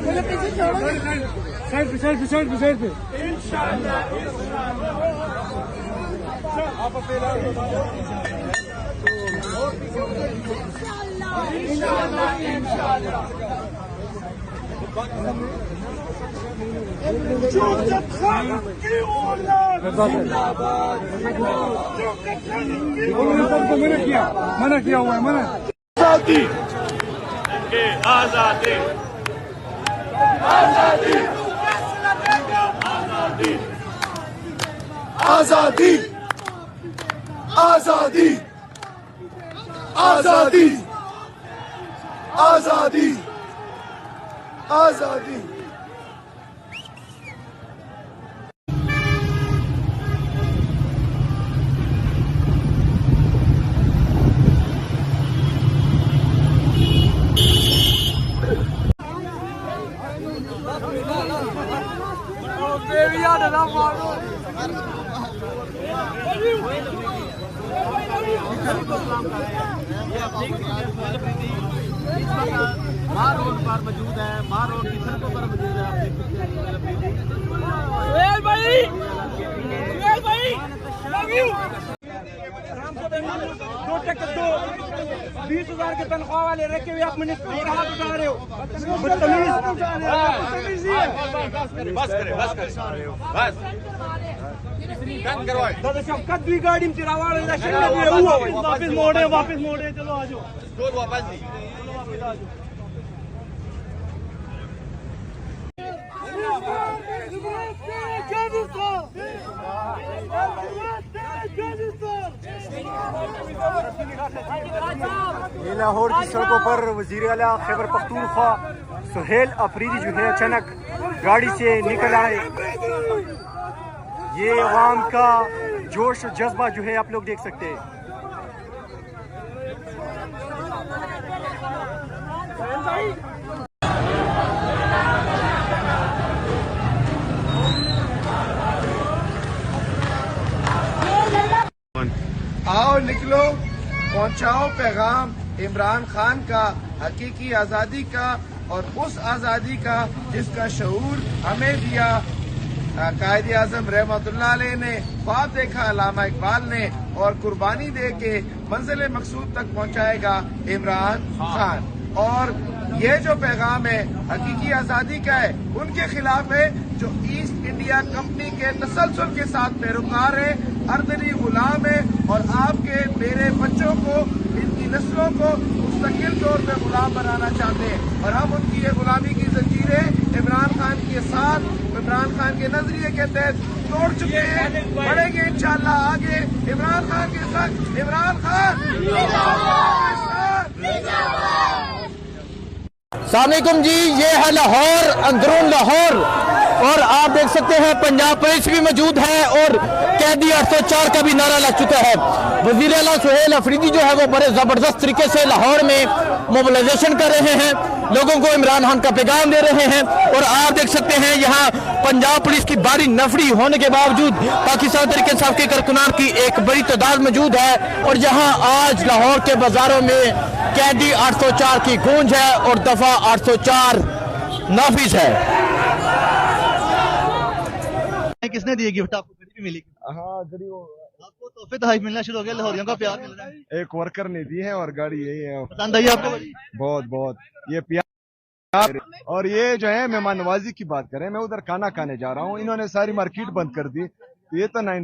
मुझे पीछे छोड़ो। साइड पे साइड पे साइड पे साइड पे। मना किया हुआ है मना। आजादी आजादी आजादी आजादी आजादी आजादी आजादी आजादी। मार रोड पर मौजूद है, मार रोड की सड़कों पर मौजूद है। सुहेल भाई, सुहेल भाई, लव यू। 20,000 के तनख्वाह वाले रखे हुए आप मिनिस्टर पर हाथ उठा रहे हो। बदतमीज। बस करे बस करे बस बंद करवाए। दादा साहब कद भी गाड़ी में तिरावाड़ इलेक्शन में हुए हुआ वापस मोड़े चलो आ जाओ। रोड वापस नहीं ये लाहौर की सड़कों पर वजीर आला खैबर पख्तूनख्वा सुहेल अफरीदी जो है अचानक गाड़ी से निकल आए। ये अवाम का जोश और जज्बा जो है आप लोग देख सकते हैं। आओ निकलो, पहुंचाओ पैगाम इमरान खान का, हकीकी आजादी का और उस आजादी का जिसका शऊर हमें दिया कायदे आजम रहमतुल्लाह अलैह ने, ख्वाब देखा अल्लामा इकबाल ने और कुर्बानी दे के मंजिल मकसूद तक पहुंचाएगा इमरान खान। और ये जो पैगाम है हकीकी आजादी का है, उनके खिलाफ है जो ईस्ट इंडिया कंपनी के तसलसल के साथ पैरोकार है, अर्दली गुलाम है और आपके मेरे बच्चों को, इनकी नस्लों को मुस्तकिल तौर पर गुलाम बनाना चाहते हैं। और हम उनकी ये गुलामी की जंजीरें इमरान खान के साथ, इमरान खान के नजरिए के तहत तोड़ चुके हैं, बढ़ेंगे इंशाल्लाह आगे इमरान खान के साथ। इमरान खान सलामुअलैकुम जी, ये है लाहौर, अंदरून लाहौर। और आप देख सकते हैं पंजाब पुलिस भी मौजूद है और कैदी 804 का भी नारा लग चुका है। वजीर आला सुहेल अफरीदी जो है वो बड़े जबरदस्त तरीके से लाहौर में मोबिलाइजेशन कर रहे हैं, लोगों को इमरान खान का पैगाम दे रहे हैं। और आप देख सकते हैं यहाँ पंजाब पुलिस की भारी नफरी होने के बावजूद पाकिस्तान तरीके इंसाफ के कारकुनान की एक बड़ी तादाद मौजूद है। और यहाँ आज लाहौर के बाजारों में कैदी 804 की गूंज है और दफा 804 नाफिज है। किसने दी गिफ्ट आपको? घड़ी भी मिली? हाँ, घड़ी आपको तोहफे तोहफे मिलना शुरू हो गया, लाहौरियों का प्यार मिल रहा है। एक वर्कर ने दी है और गाड़ी यही है। पसंद आई आपको? बहुत बहुत ये प्यार। और ये जो है मेहमान नवाजी की बात करें, मैं उधर खाना खाने जा रहा हूँ, इन्होंने सारी मार्केट बंद कर दी। ये तो ना